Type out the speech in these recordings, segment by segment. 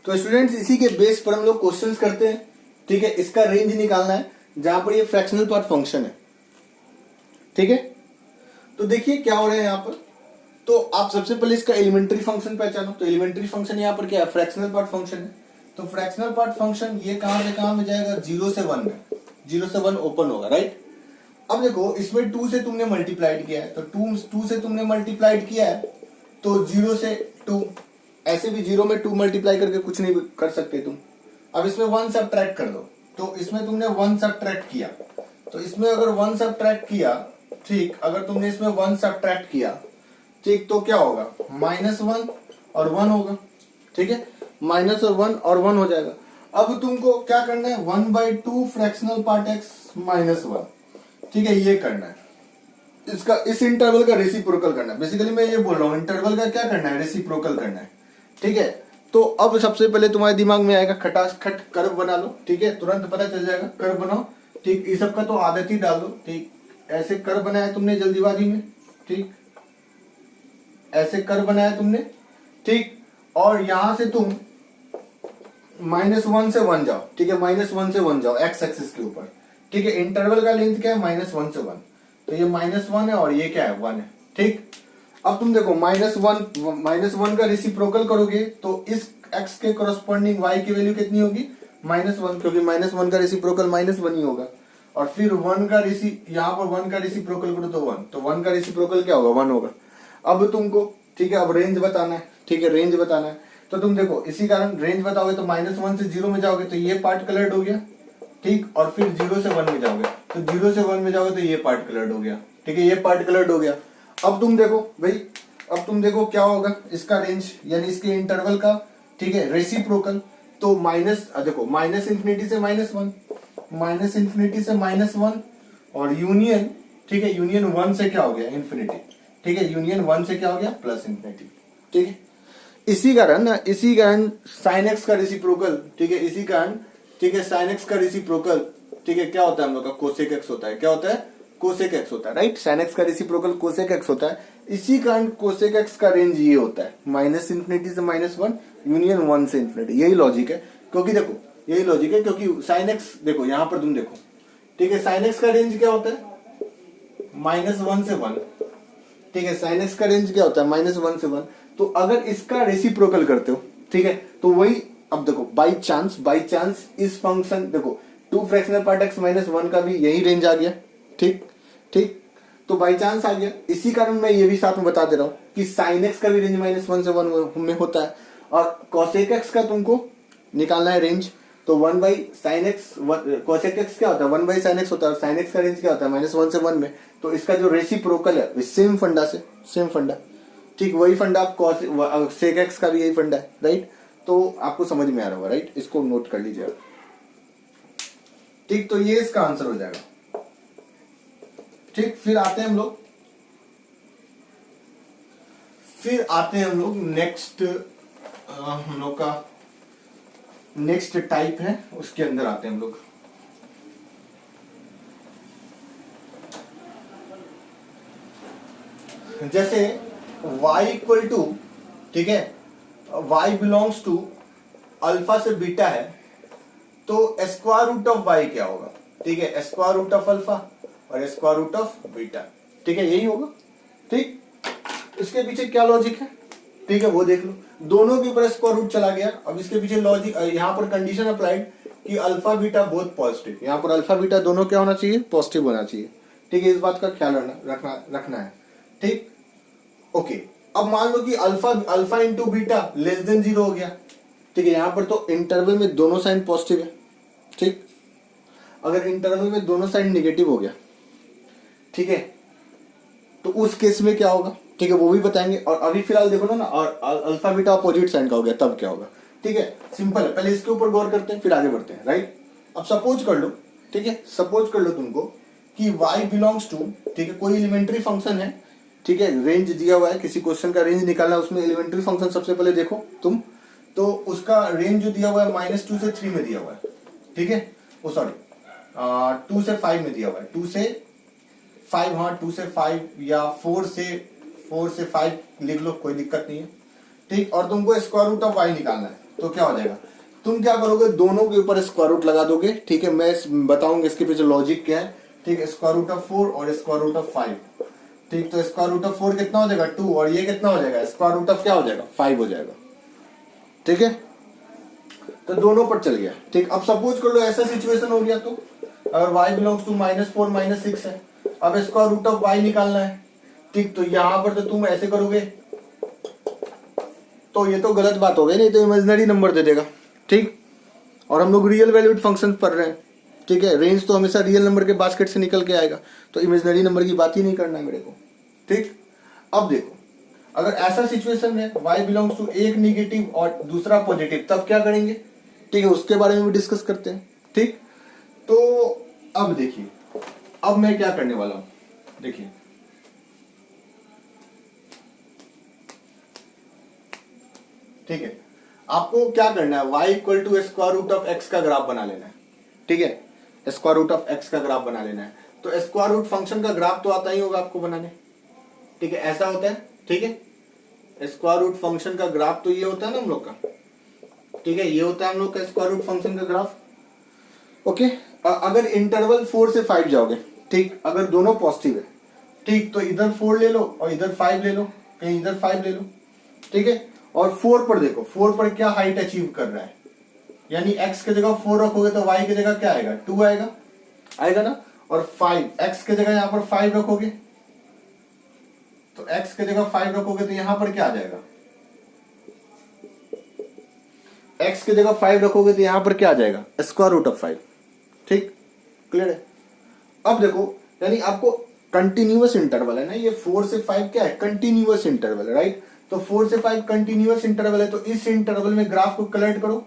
तो स्टूडेंट्स इसी के बेस पर हम लोग क्वेश्चंस करते हैं, ठीक है। इसका रेंज निकालना है जहां पर ये फ्रैक्शनल पार्ट फंक्शन है, ठीक है। तो देखिए क्या हो रहा है यहाँ पर। तो आप सबसे पहले इसका एलिमेंट्री फंक्शन पहचानो। तो एलिमेंट्री फंक्शन यहाँ पर क्या है, फ्रैक्शनल पार्ट फंक्शन है। तो फ्रैक्शनल पार्ट फंक्शन ये कहां से कहां में जाएगा, 0 से 1 में, 0 से 1 ओपन होगा, राइट। अब देखो इसमें 2 से तुमने मल्टीप्लाइड किया है, तो 2 से तुमने मल्टीप्लाइड किया है, तो 0 से 2, ऐसे भी 0 में 2 मल्टीप्लाई करके कुछ नहीं कर सकते तुम। अब इसमें 1 सब्ट्रैक्ट कर दो, तो इसमें तुमने 1 सब्ट्रैक्ट किया, तो इसमें अगर 1 सब्ट्रैक्ट किया, ठीक, अगर तुमने इसमें 1 सब्ट्रैक्ट किया, ठीक, तो क्या होगा, -1 और 1 होगा, ठीक है। माइनस और 1 हो जाएगा। अब तुमको क्या करना है, 1/2 फ्रैक्शनल पार्ट x -1, ठीक है, ये करना है। इसका इस इंटरवल का रेसिप्रोकल करना है। बेसिकली मैं ये बोल रहा हूँ, इंटरवल का क्या करना है, रेसिप्रोकल करना है, ठीक है। तो अब सबसे पहले तुम्हारे दिमाग में आएगा खटास खट कर्व बना लो, ठीक है, तुरंत पता चल जाएगा, कर्व बनाओ, ठीक। इस सब का तो आदत ही डाल दो, ठीक। ऐसे कर्व बनाया तुमने जल्दीबाजी में, ठीक, ऐसे कर्व बनाया तुमने, ठीक। और यहां से तुम -1 से 1 जाओ, ठीक है, -1 से 1 जाओ एक्स एक्सिस के ऊपर, ठीक है। इंटरवल का लेंथ क्या है, -1 से 1, तो ये -1 है और ये क्या है, 1 है, ठीक। अब तुम देखो -1 का रेसिप्रोकल करोगे तो इस x के कोरस्पॉन्डिंग y की वैल्यू कितनी होगी, -1, क्योंकि -1 का रेसिप्रोकल -1 ही होगा। और फिर 1 का यहाँ पर 1 का रेसिप्रोकल करो तो 1, तो 1 का रेसिप्रोकल क्या होगा, 1 होगा। अब तुमको, ठीक है, अब रेंज बताना है, ठीक है, रेंज बताना है। तो तुम देखो इसी कारण रेंज बताओगे तो -1 से 0 में जाओगे तो ये पार्ट कलर्ड हो गया, ठीक। और फिर 0 से 1 में जाओगे तो 0 से 1 में जाओगे तो ये पार्ट कलर्ड हो गया, ठीक है, ये पार्ट कलर्ड हो गया। अब तुम देखो भाई, अब तुम देखो क्या होगा इसका रेंज, यानी इसके इंटरवल का, ठीक है, रेसिप्रोकल। तो देखो -∞ से -1, -∞ से -1 और यूनियन, ठीक है, यूनियन 1 से क्या हो गया, इन्फिनिटी, ठीक है, यूनियन 1 से क्या हो गया, +∞, ठीक है। इसी कारण sin x का रेसिप्रोकल, ठीक है, इसी कारण, ठीक है, sin x का रेसिप्रोकल, ठीक है, क्या होता है हम लोग का, cosec x होता है। क्या होता है, cosec x होता है, राइट। sin x का रेसिप्रोकल cosec x होता है। इसी कारण cosec x का रेंज ये होता है, -∞ से -1 यूनियन 1 से ∞। यही लॉजिक है, क्योंकि देखो यही लॉजिक है, क्योंकि sin x देखो यहां पर तुम देखो, ठीक है, sin x का रेंज क्या होता है, -1 से 1, ठीक है, sin x का रेंज क्या होता है, -1 से 1। तो अगर इसका रेसिप्रोकल करते हो, ठीक है, तो वही, अब देखो बाई चांस इस फंक्शन, देखो 2 फ्रैक्शनल पार्ट x -1 का भी यही रेंज आ गया, ठीक, तो बाई चांस आ गया। इसी कारण मैं ये भी साथ में बता दे रहा हूं कि sin x का भी रेंज -1 से 1 में होता है, और cosec x का तुमको निकालना है रेंज, तो 1/sin x, cosec x क्या होता है, 1/sin x होता है, और sin x का रेंज क्या होता है, -1 से 1 में। तो इसका जो रेसिप्रोकल है सेम फंडा, ठीक, वही फंडा sec x का भी यही फंडा है, राइट। तो आपको समझ में आ रहा होगा, राइट, इसको नोट कर लीजिए, ठीक। तो ये इसका आंसर हो जाएगा, ठीक। फिर आते हैं हम लोग नेक्स्ट, हम लोग का नेक्स्ट टाइप है, उसके अंदर आते हैं हम लोग। जैसे y इक्वल टू, ठीक है, y बिलोंग्स टू अल्फा से बीटा है, तो स्क्वायर रूट ऑफ y क्या होगा, ठीक है, स्क्वायर रूट ऑफ अल्फा और स्क्वायर रूट ऑफ बीटा, ठीक है, यही होगा, ठीक। इसके पीछे क्या लॉजिक है, ठीक है, वो देख लो। दोनों के ऊपर स्क्वायर रूट चला गया। अब इसके पीछे लॉजिक, यहाँ पर कंडीशन अप्लाइड कि अल्फा बीटा बोथ पॉजिटिव, यहाँ पर अल्फा बीटा दोनों क्या होना चाहिए, पॉजिटिव होना चाहिए, ठीक है। इस बात का ख्याल रखना है, ठीक, ओके। अब मान लो कि अल्फा इंटू बीटा <0 हो गया, ठीक है, यहां पर तो इंटरवल में दोनों साइन पॉजिटिव है, ठीक। अगर इंटरवल में दोनों साइन नेगेटिव हो गया, ठीक है, तो उस केस में क्या होगा, ठीक है, वो भी बताएंगे। और अभी फिलहाल देखो ना, और अल्फा बीटा अपोजिट साइन का हो गया, तब क्या होगा, ठीक है, सिंपल है। पहले इसके ऊपर गौर करते हैं, फिर आगे बढ़ते हैं, राइट। अब सपोज कर लो, ठीक है, सपोज कर लो तुमको कि y बिलोंग्स टू, ठीक है, कोई एलिमेंट्री फंक्शन है, ठीक है, रेंज दिया हुआ है, किसी क्वेश्चन का रेंज निकालना है, उसमें एलिमेंट्री फंक्शन सबसे पहले देखो तुम, तो उसका रेंज जो दिया हुआ है -2 से 3 में दिया हुआ है, ठीक है, ओ सॉरी 2 से 5 में दिया हुआ है, 2 से 5, हाँ 2 से 5 या 4 से 5 लिख लो, कोई दिक्कत नहीं है, ठीक, और तुमको स्क्वायर रूट ऑफ वाई निकालना है, तो क्या हो जाएगा, तुम क्या करोगे, दोनों के ऊपर स्क्वायर रूट लगा दोगे। ठीक है, मैं बताऊंगा इसके पीछे लॉजिक क्या है। ठीक है, स्क्वायर रूट ऑफ 4 और स्क्वायर रूट ऑफ 5। ठीक, तो स्क्वायर रूट ऑफ 4 कितना हो जाएगा 2, और ये कितना हो जाएगा, स्क्वायर रूट ऑफ क्या हो जाएगा 5 हो जाएगा। ठीक है, तो दोनों पर चल गया। ठीक, अब सपोज कर लो ऐसा सिचुएशन हो गया, तो अगर y बिलोंग्स टू -4 -6 है, अब स्क्वायर रूट ऑफ y निकालना है। ठीक, तो यहां पर तो तुम ऐसे करोगे तो ये तो गलत बात हो गई, नहीं तो इमेजिनरी नंबर दे देगा। ठीक, और हम लोग रियल वैल्यूड फंक्शन पढ़ रहे हैं। ठीक है, रेंज तो हमेशा रियल नंबर के बास्केट से निकल के आएगा, तो इमेजिनरी नंबर की बात ही नहीं करना है मेरे को। ठीक, अब देखो अगर ऐसा सिचुएशन है y बिलोंग्स टू एक निगेटिव और दूसरा पॉजिटिव, तब क्या करेंगे। ठीक है, उसके बारे में भी डिस्कस करते हैं। ठीक, तो अब देखिए, अब मैं क्या करने वाला हूं, देखिए ठीक है, आपको क्या करना है, y equal to square root of x का ग्राफ बना लेना है। ठीक है, स्क्वायर रूट ऑफ x का ग्राफ बना लेना है, तो स्क्वायर रूट फंक्शन का ग्राफ तो आता ही होगा आपको बनाने। ठीक है, ऐसा होता है। ठीक है, स्क्वायर रूट फंक्शन का ग्राफ तो ये होता है ना हम लोग का। ठीक है, ये होता है हम लोग का स्क्वायर रूट फंक्शन का ग्राफ। ओके, अगर इंटरवल 4 से 5 जाओगे, ठीक, अगर दोनों पॉजिटिव है, ठीक, तो इधर 4 ले लो और इधर 5 ले लो, कहीं इधर 5 ले लो। ठीक है, और 4 पर देखो, 4 पर क्या हाइट अचीव कर रहा है, यानी x की जगह 4 रखोगे तो y की जगह क्या आएगा 2 आएगा, आएगा ना। और 5 x की जगह यहां पर 5 रखोगे, तो x की जगह 5 रखोगे तो यहां पर क्या आ जाएगा, x की जगह 5 रखोगे तो यहां पर क्या आ जाएगा स्क्वायर रूट ऑफ 5। ठीक, क्लियर है। अब देखो, यानी आपको कंटिन्यूअस इंटरवल है ना, ये 4 से 5 क्या है, कंटिन्यूअस इंटरवल है, राइट। तो 4 से 5 कंटिन्यूअस इंटरवल है, तो इस इंटरवल में ग्राफ को कलेक्ट करो।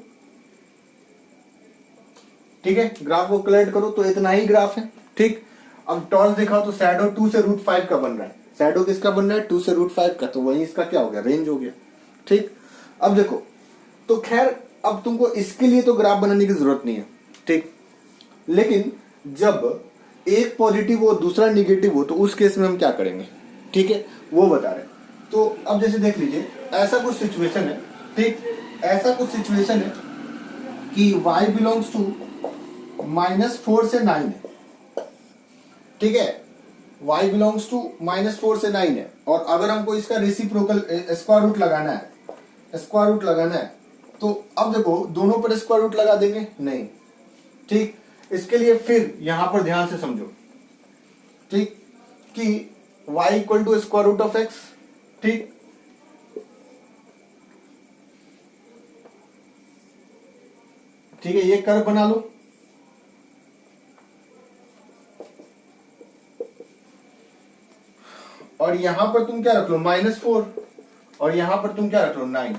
ठीक है, ग्राफ को कलेक्ट करो, तो इतना ही ग्राफ है। ठीक, अब टॉर्च दिखाओ, तो शैडो 2 से √5 का बन रहा है। शैडो किसका बन रहा है 2 से √5 का, तो वही इसका क्या हो गया, रेंज हो गया। ठीक, अब देखो, तो खैर अब तुमको इसके लिए तो ग्राफ बनाने की जरूरत नहीं है। ठीक, लेकिन जब एक पॉजिटिव हो दूसरा निगेटिव हो, तो उस केस में हम क्या करेंगे, ठीक है, वो बता रहे हैं। तो अब जैसे देख लीजिए, ऐसा कुछ सिचुएशन है। ठीक, ऐसा कुछ सिचुएशन है कि y बिलोंग्स टू -4 से 9 है। ठीक है, y बिलोंग्स टू -4 से 9 है, और अगर हमको इसका रेसिप्रोकल स्क्वायर रूट लगाना है, स्क्वायर रूट लगाना है, तो अब देखो दोनों पर स्क्वायर रूट लगा देंगे, नहीं। ठीक, इसके लिए फिर यहां पर ध्यान से समझो। ठीक, कि y equal to square root of x। ठीक, ठीक है, ये कर्व बना लो, और यहां पर तुम क्या रख लो -4, और यहां पर तुम क्या रख लो 9।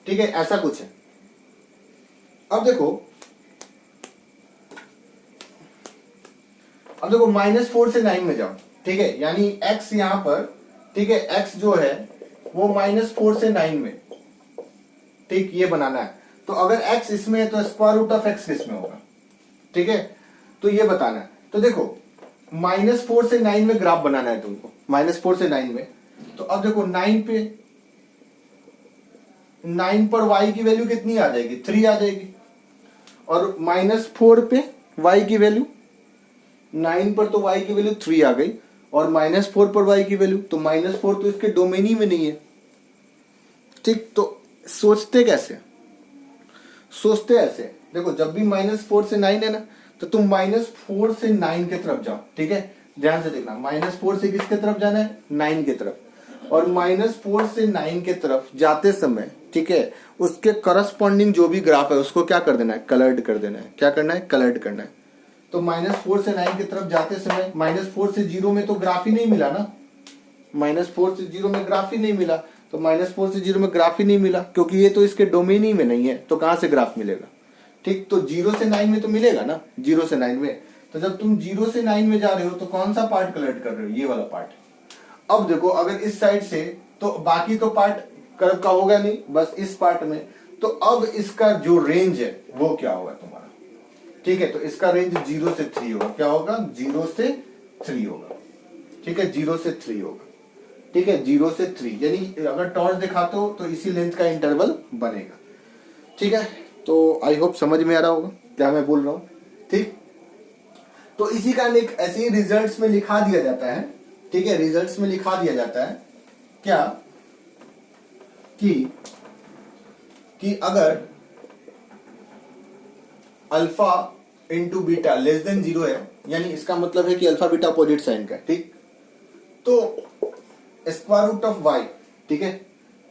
ठीक है, ऐसा कुछ है। अब देखो -4 से 9 में जाओ। ठीक है, यानी x यहां पर, ठीक है, x जो है वो -4 से 9 में, ठीक, ये बनाना है। तो अगर x इसमें है तो स्क्वायर रूट ऑफ x किसमें होगा। ठीक है, तो ये बताना है। तो देखो -4 से 9 में ग्राफ बनाना है तुमको, -4 से 9 में। तो अब देखो 9 पर y की वैल्यू कितनी आ जाएगी 3 आ जाएगी, और -4 पे y की वैल्यू, 9 पर तो y की वैल्यू 3 आ गई, और -4 पर y की वैल्यू, तो -4 तो इसके डोमेन ही में नहीं है। ठीक, तो सोचते कैसे, सोचते ऐसे, देखो जब भी -4 से 9 है ना, तो तुम -4 से 9 की तरफ जाओ। ठीक है, ध्यान से देखना, -4 से किसके तरफ जाना है 9 की तरफ, और -4 से 9 की तरफ जाते समय, ठीक है, उसके करस्पॉन्डिंग जो भी ग्राफ है उसको क्या कर देना है, कलर्ड कर देना है। क्या करना है, कलर्ड करना है। तो -4 से 9 की तरफ जाते समय -4 से 0 में तो ग्राफ ही नहीं मिला ना, -4 से 0 में ग्राफ ही नहीं मिला, तो -4 से 0 में ग्राफ ही नहीं मिला, क्योंकि ये तो इसके डोमेन ही में नहीं है, तो कहां से ग्राफ मिलेगा। ठीक, तो 0 से 9 में तो मिलेगा ना, 0 से 9 में। तो जब तुम 0 से 9 में जा रहे हो तो कौन सा पार्ट कलेक्ट कर रहे हो, ये वाला पार्ट। अब देखो अगर इस साइड से, तो बाकी तो पार्ट कर्व का होगा नहीं, बस इस पार्ट में। तो अब इसका जो रेंज है वो क्या होगा तुम्हारा। ठीक है, तो इसका रेंज 0 से 3 होगा। क्या होगा, 0 से 3 होगा। ठीक है, 0 से 3 होगा। ठीक है, 0 से 3, यानी अगर टॉर्च दिखाते हो तो इसी लेंथ का इंटरवल बनेगा। ठीक है, तो आई होप समझ में आ रहा होगा क्या मैं बोल रहा हूँ। ठीक, तो इसी कारण एक ऐसे ही रिजल्ट्स में लिखा दिया जाता है। ठीक है, रिजल्ट्स में लिखा दिया जाता है क्या कि अगर alpha into beta less than 0 है, यानी इसका मतलब है कि अल्फा बीटा अपोजिट साइन का है। ठीक, तो स्क्वायर रूट ऑफ वाई, ठीक है,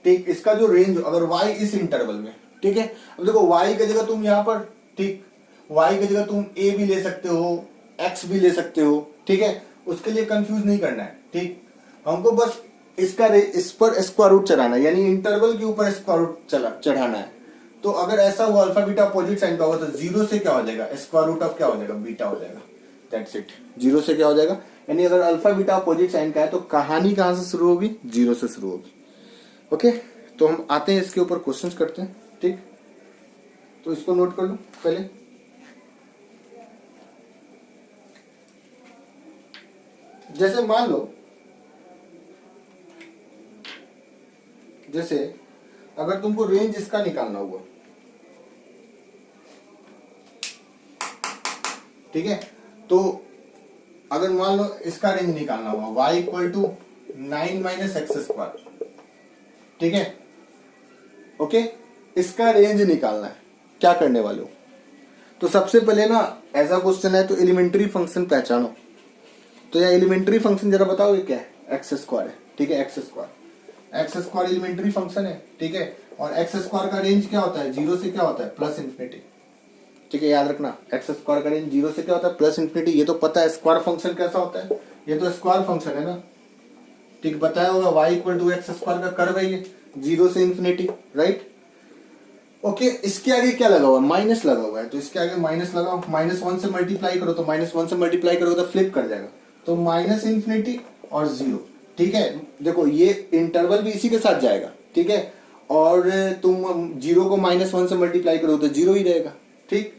ठीक, इसका जो रेंज अगर वाई इस इंटरवल में, ठीक है, अब देखो वाई की जगह तुम यहां पर, ठीक, वाई की जगह तुम ए भी ले सकते हो, एक्स भी ले सकते हो। ठीक है, उसके लिए कंफ्यूज नहीं करना है। ठीक, हमको बस इस पर स्क्वायर रूट चढ़ाना है, यानी इंटरवल के ऊपर स्क्वायर रूट चढ़ाना है। तो अगर ऐसा हुआ अल्फा बीटा अपोजिट साइन का होगा तो 0 से क्या हो जाएगा, स्क्वायर रूट ऑफ क्या हो जाएगा, बीटा हो जाएगा। दैट्स इट, 0 से क्या हो जाएगा, यानी अगर अल्फा बीटा अपोजिट साइन का है तो कहानी कहां से शुरू होगी, 0 से शुरू होगी। ओके, तो हम आते हैं इसके ऊपर क्वेश्चंस करते हैं। ठीक, तो इसको नोट कर लो पहले। जैसे मान लो, जैसे अगर तुमको रेंज इसका निकालना हुआ, ठीक है, तो अगर मान लो इसका रेंज निकालना हुआ y equal to 9 minus x square, ठीक है, ओके, इसका रेंज निकालना है, क्या करने वाले हो। तो सबसे पहले ना, ऐसा क्वेश्चन है तो एलिमेंट्री फंक्शन पहचानो। तो यह एलिमेंट्री फंक्शन जरा बताओ ये क्या है, एक्स स्क्वायर है। ठीक है, एक्स स्क्वायर एलिमेंट्री फंक्शन है। ठीक है, और एक्स स्क्वायर का रेंज क्या होता है, 0 से क्या होता है, प्लस इन्फिनिटी। ठीक है, याद रखना, एक्स स्क्वायर का रेंज 0 से क्या होता है, प्लस इन्फिनिटी। ये तो पता है स्क्वायर फंक्शन कैसा होता है, ये तो स्क्वायर फंक्शन है ना। ठीक, बताया होगा y equal to x square का कर्व है ये, 0 से इन्फिनिटी, राइट। ओके, इसके आगे क्या लगा हुआ है, माइनस लगा हुआ है, तो इसके आगे माइनस लगाओ, -1 से मल्टीप्लाई करो, तो -1 से मल्टीप्लाई करोगे तो फ्लिप कर जाएगा, तो माइनस इन्फिनिटी और 0। ठीक है, देखो ये इंटरवल भी इसी के साथ जाएगा। ठीक है, और तुम 0 को -1 से मल्टीप्लाई करो तो 0 ही रहेगा। ठीक,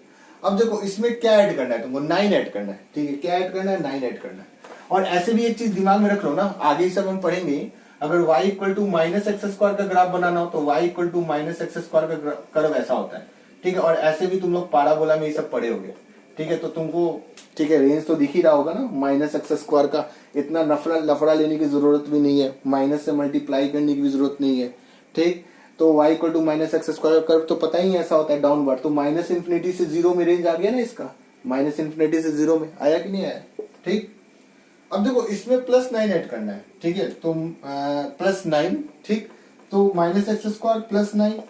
अब देखो इसमें क्या ऐड करना है तुमको, 9 ऐड करना है। ठीक है, क्या ऐड करना है, 9 ऐड करना है। और ऐसे भी एक चीज दिमाग में रख लो ना, आगे ही सब हम पढ़ेंगे, अगर y equal to minus x square का ग्राफ बनाना हो तो y equal to minus x square का कर्व ऐसा होता है। ठीक है, और ऐसे भी तुम लोग पाराबोला में ये सब पढ़े होंगे। ठीक है, तो तुमको, ठीक है, रेंज तो दिख ही रहा होगा ना, माइनस एक्स स्क्वायर का इतना लफड़ा लेने की जरूरत भी नहीं है, माइनस से मल्टीप्लाई करने की भी जरूरत नहीं है। ठीक, तो y equal to minus x square curve तो पता ही ऐसा होता है, डाउनवर्ड। तो माइनस इन्फिनिटी से 0 में रेंज आ गया ना इसका, माइनस इन्फिनिटी से 0 में आया कि नहीं आया। ठीक, अब देखो इसमें +9 ऐड करना है। ठीक है, तो +9, ठीक, तो माइनस एक्स स्क्वायर +9।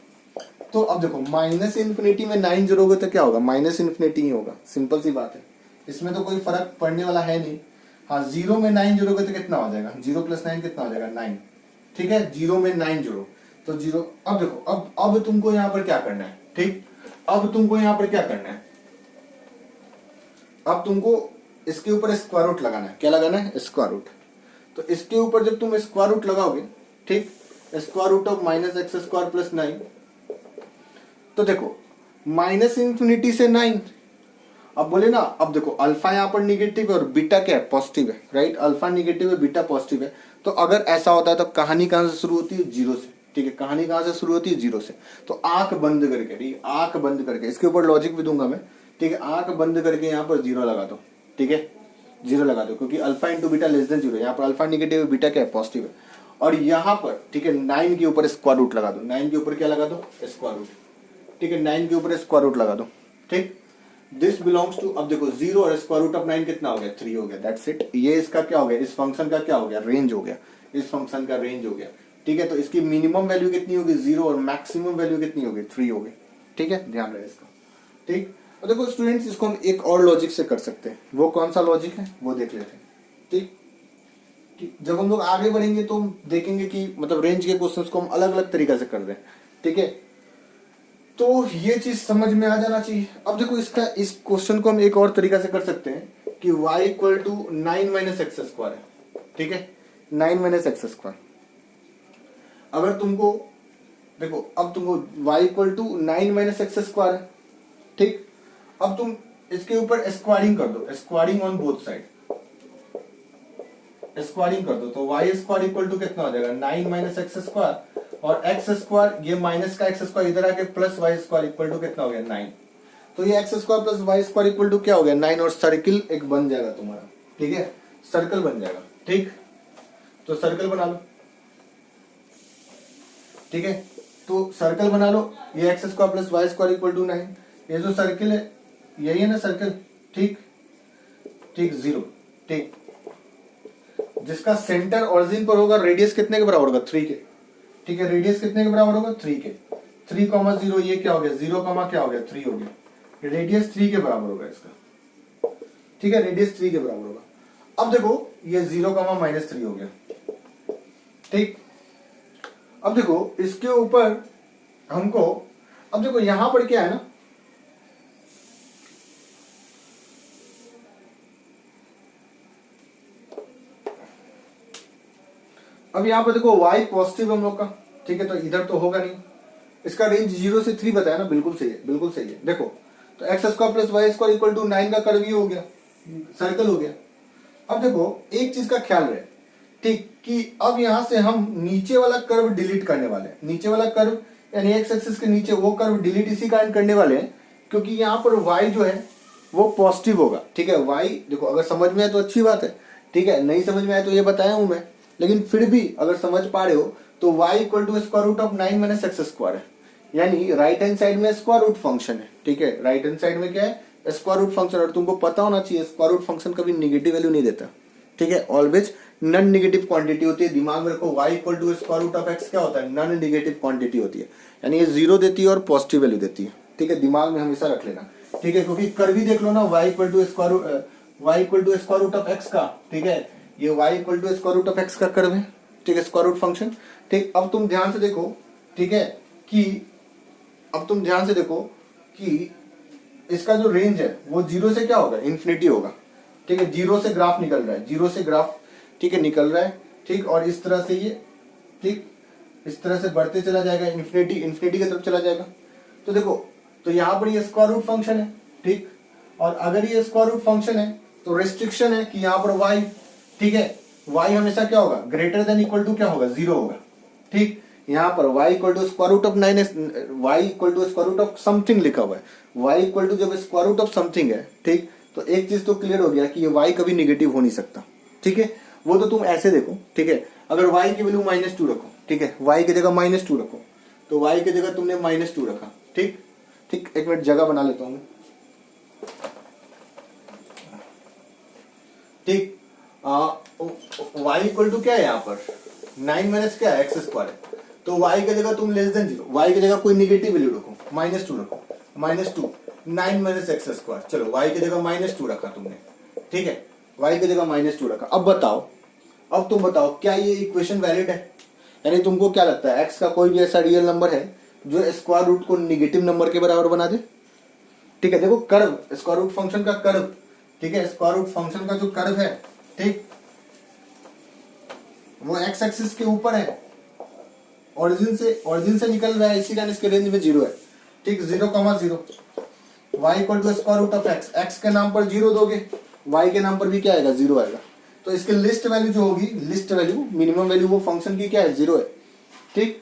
तो अब देखो माइनस इन्फिनिटी में 9 जोड़ोगे तो क्या होगा, माइनस इन्फिनिटी ही होगा, सिंपल सी बात है, इसमें तो कोई फर्क पड़ने वाला है नहीं। हाँ, 0 में 9 जोड़ोगे तो कितना हो जाएगा, 0 + 9 कितना हो जाएगा, 9। ठीक है, 0 में 9 जोड़ो तो 0। अब देखो, अब तुमको यहाँ पर क्या करना है। ठीक, अब तुमको यहाँ पर क्या करना है, अब तुमको इसके ऊपर स्क्वायर रूट लगाना है। क्या लगाना है, स्क्वायर रूट। तो इसके ऊपर जब तुम स्क्वायर रूट लगाओगे, ठीक, square root of minus x square plus 9, तो देखो माइनस इन्फिनिटी से 9। अब बोले ना, अब देखो अल्फा यहाँ पर निगेटिव है और बीटा क्या है, पॉजिटिव है, राइट। अल्फा निगेटिव है, बीटा पॉजिटिव है। तो अगर ऐसा होता है तो कहानी कहां से शुरू होती है, 0 से। ठीक है, कहानी कहां से शुरू होती है, 0 से। तो आंख बंद करके, ठीक है, आंख बंद करके, इसके ऊपर लॉजिक भी दूंगा मैं। ठीक है, आंख बंद करके यहाँ पर 0 लगा दो। ठीक है, 0 लगा दो, क्योंकि alpha into beta less than 0, यहाँ पर अल्फा निगेटिव है, बीटा क्या है, पॉजिटिव है। और यहाँ पर, ठीक है, 9 के ऊपर स्क्वायर रूट लगा दो। 9 के ऊपर क्या लगा दो, स्क्वायर रूट। ठीक है, 9 के ऊपर स्क्वायर रूट लगा दो। ठीक, दिस बिलोंग्स टू, अब देखो 0 और स्क्वायर रूट ऑफ 9 कितना हो गया, 3 हो गया। दैट्स इट, ये इसका क्या हो गया, इस फंक्शन का क्या हो गया, रेंज हो गया, इस फंक्शन का रेंज हो गया। ठीक है, तो इसकी मिनिमम वैल्यू कितनी होगी, 0, और मैक्सिमम वैल्यू कितनी होगी, 3 होगी। ठीक है, ध्यान रहे इसका। ठीक, और देखो स्टूडेंट्स, इसको हम एक और लॉजिक से कर सकते हैं। वो कौन सा लॉजिक है, वो देख लेते हैं। ठीक, जब हम लोग आगे बढ़ेंगे तो हम देखेंगे कि मतलब रेंज के क्वेश्चंस को हम अलग अलग तरीके से कर रहे हैं। ठीक है, तो ये चीज समझ में आ जाना चाहिए। अब देखो इसका, इस क्वेश्चन को हम एक और तरीका से कर सकते हैं कि y equal to 9 minus x square है। ठीक है, 9 माइनस एक्स स्क्वायर। अगर तुमको देखो, अब तुमको y equal to 9 minus x square है। ठीक, अब तुम इसके ऊपर स्क्वायरिंग कर दो, squaring on both side. Squaring कर दो तो वाई स्क्वायर इक्वल टू कितना हो जाएगा 9 माइनस एक्स स्क्वायर, और एक्स स्क्वायर ये माइनस का एक्स स्क्वायर इधर आके plus y square equal to कितना हो गया 9। तो ये x square plus y square equal to क्या हो गया 9, और सर्किल एक बन जाएगा तुम्हारा, ठीक है, सर्कल बन जाएगा। ठीक, तो सर्कल बना लो, ठीक है, तो सर्कल बना लो, ये x square plus y square equal to 9, ये जो सर्किल है यही है ना सर्कल, ठीक, ठीक, 0, ठीक, जिसका सेंटर ओरिजिन पर होगा, रेडियस कितने के बराबर होगा 3 के, ठीक है, रेडियस कितने के बराबर होगा 3 के, 3,0, ये क्या हो गया 0, क्या हो गया 3 हो गया, रेडियस 3 के बराबर होगा इसका, ठीक है, रेडियस 3 के बराबर होगा। अब देखो ये 0, -3 हो गया, ठीक। अब देखो इसके ऊपर हमको, अब देखो यहां पर क्या है ना, अब यहां पर देखो y पॉजिटिव हम लोग का, ठीक है, तो इधर तो होगा नहीं, इसका रेंज 0 से 3 बताया ना, बिल्कुल सही है, बिल्कुल सही है। देखो तो x square plus y square equal to 9 का कर्व ये हो गया, सर्कल हो गया। अब देखो एक चीज का ख्याल रहे, ठीक, कि अब यहां से हम नीचे वाला कर्व डिलीट करने वाले हैं, नीचे वाला कर्व यानी एक्स एक्सिस के नीचे वो कर्व डिलीट इसी कारण करने वाले हैं क्योंकि यहाँ पर y जो है वो पॉजिटिव होगा, ठीक है। y देखो अगर समझ में आए तो अच्छी बात है, ठीक है, नहीं समझ में आए तो ये बताया हूं मैं, लेकिन फिर भी अगर समझ पा रहे हो तो y equal to square root of 9 minus x square है, यानी राइट हैंड साइड में स्क्वायर रूट फंक्शन है, ठीक है, राइट हैंड साइड में क्या है स्क्वायर रूट फंक्शन, और तुमको पता होना चाहिए स्क्वायर रूट फंक्शन कभी निगेटिव वैल्यू नहीं देता, ठीक है, ऑलवेज नॉन नेगेटिव क्वांटिटी होती है। दिमाग में रखो y equal to square root of x क्या होता है, नॉन नेगेटिव क्वांटिटी होती है, यानी ये 0 देती है और पॉजिटिव वैल्यू देती है, ठीक है, दिमाग में हमेशा रख लेना, ठीक है, क्योंकि कर्व भी देख लो ना y equal to square root of x का, ठीक है, ये y equal to square root of x का कर्व है, ठीक है, स्क्वायर रूट फंक्शन, ठीक। अब तुम ध्यान से देखो, ठीक है, कि अब तुम ध्यान से देखो कि इसका जो रेंज है वो 0 से क्या होगा इन्फिनिटी होगा, ठीक है, 0 से ग्राफ निकल रहा है, 0 से ग्राफ, ठीक है, निकल रहा है, ठीक, और इस तरह से ये, ठीक, इस तरह से बढ़ते चला जाएगा, इन्फिनिटी की तरफ चला जाएगा। तो देखो तो यहाँ पर ये स्क्वायर रूट फंक्शन है, ठीक, और अगर ये स्क्वायर रूट फंक्शन है तो रेस्ट्रिक्शन है कि यहाँ पर y, ठीक है, y हमेशा क्या होगा ग्रेटर देन इक्वल टू क्या होगा 0 होगा, ठीक, यहाँ पर y equal to square root of 9, y equal to square root of something लिखा हुआ है, y इक्वल टू जब स्क्वायर रूट ऑफ समथिंग है, ठीक, तो एक चीज तो क्लियर हो गया कि ये y कभी निगेटिव हो नहीं सकता, ठीक है, वो तो तुम ऐसे देखो, ठीक है, अगर y की वैल्यू -2 रखो, ठीक है, y की जगह -2 रखो, तो y की जगह तुमने -2 रखा, ठीक, ठीक, एक मिनट जगह बना लेता हूँ, ठीक, y इक्वल टू क्या है यहाँ पर 9 माइनस क्या है एक्स स्क्वायर है, तो y की जगह तुम लेस देन 0, y की जगह कोई निगेटिव वैल्यू रखो, -2 रखो, -2, 9 माइनस एक्स स्क्वायर, चलो y की जगह -2 रखा तुमने, ठीक है, y की जगह -2 रखा। अब बताओ, अब तुम बताओ क्या ये इक्वेशन वैलिड है, यानी तुमको क्या लगता है x का कोई भी ऐसा रियल नंबर है जो स्क्वायर रूट को निगेटिव नंबर के बराबर बना दे, ठीक है, देखो कर्व, स्क्वायर रूट फंक्शन का कर्व, ठीक है, स्क्वायर रूट फंक्शन का जो कर्व है, ठीक, वो x एक्सिस के ऊपर है, ओरिजिन से निकल रहा है, इसी कारण इसके रेंज में 0 है, ठीक, 0,0, y equal to square root of x के नाम पर 0 दोगे, y के नाम पर भी क्या आएगा 0 आएगा, तो इसके लिस्ट वैल्यू जो होगी, लिस्ट वैल्यू मिनिमम वैल्यू वो फंक्शन की क्या है 0 है, ठीक।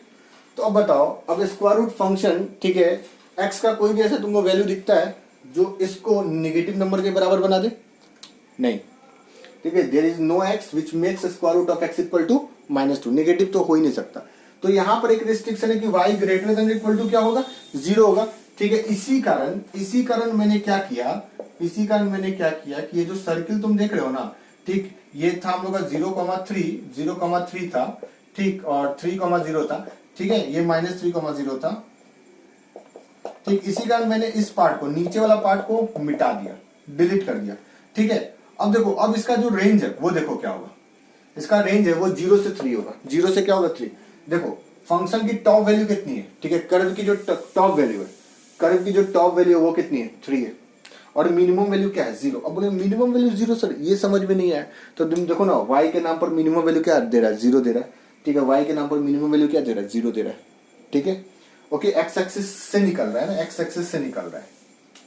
तो अब बताओ, अब स्क्वायर रूट फंक्शन, ठीक है, x का कोई भी ऐसा तुमको वैल्यू दिखता है जो इसको निगेटिव नंबर के बराबर बना दे, नहीं, ठीक है, there is no x which makes square root of x equal to -2, negative तो हो ही नहीं सकता, तो यहां पर एक रिस्ट्रिक्शन है कि y greater than equal to क्या होगा 0 होगा, ठीक है, इसी कारण मैंने क्या किया कि ये जो सर्किल तुम देख रहे हो ना, ठीक, ये था हम लोग का 0,3 था, ठीक, और 3,0 था, ठीक है, ये -3,0 था, ठीक, इसी कारण मैंने इस पार्ट को, नीचे वाला पार्ट को मिटा दिया, डिलीट कर दिया, ठीक है। अब देखो, अब इसका जो रेंज है वो देखो क्या होगा, इसका रेंज है वो 0 से 3 होगा, 0 से क्या होगा 3, देखो फंक्शन की टॉप वैल्यू कितनी है, ठीक है, कर्व की जो टॉप वैल्यू है, कर्व की जो टॉप वैल्यू है वो कितनी है 3 है, और मिनिमम वैल्यू क्या है 0। अब बोले मिनिमम वैल्यू 0 सर, ये समझ में नहीं आया, तो तुम देखो ना y के नाम पर मिनिमम वैल्यू क्या दे रहा है 0 दे रहा है, ठीक है, y के नाम पर मिनिमम वैल्यू क्या दे रहा है 0 दे रहा है, ठीक है, ओके, x एक्सिस से निकल रहा है ना, x एक्सिस से निकल रहा है,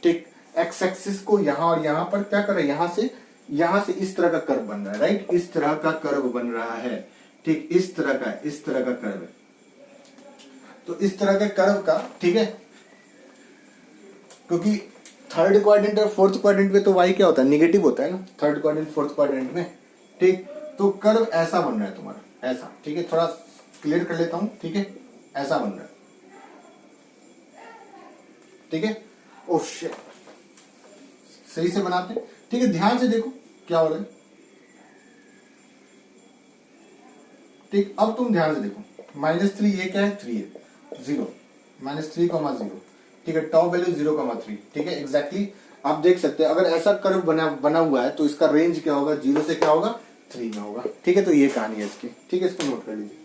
ठीक, x एक्सिस को यहाँ और यहाँ पर क्या कर रहा है, यहाँ से यहां से इस तरह का कर्व बन रहा है, राइट, इस तरह का कर्व बन रहा है, ठीक, इस तरह का कर्व है। तो इस तरह के कर्व का, ठीक है, क्योंकि थर्ड क्वाड्रेंट और फोर्थ क्वाड्रेंट में तो y क्या होता है, निगेटिव होता है ना, थर्ड क्वाड्रेंट फोर्थ क्वाड्रेंट में, ठीक। तो कर्व ऐसा बन रहा है तुम्हारा, ऐसा, ठीक है, थोड़ा क्लियर कर लेता हूं, ठीक है, ऐसा बन रहा है, ठीक है। ओह शिट, सही से बनाते हैं, ठीक है, ध्यान से देखो क्या हो रहा है, ठीक। अब तुम ध्यान से देखो, -3 ये क्या है, 3 है, 0, -3, 0, ठीक है, टॉप वैल्यू 0, 3, ठीक है, एग्जैक्टली आप देख सकते हैं। अगर ऐसा कर्व बना हुआ है तो इसका रेंज क्या होगा, 0 से क्या होगा, 3 में होगा, ठीक है। तो ये कहानी है इसकी, ठीक है, इसको नोट कर लीजिए।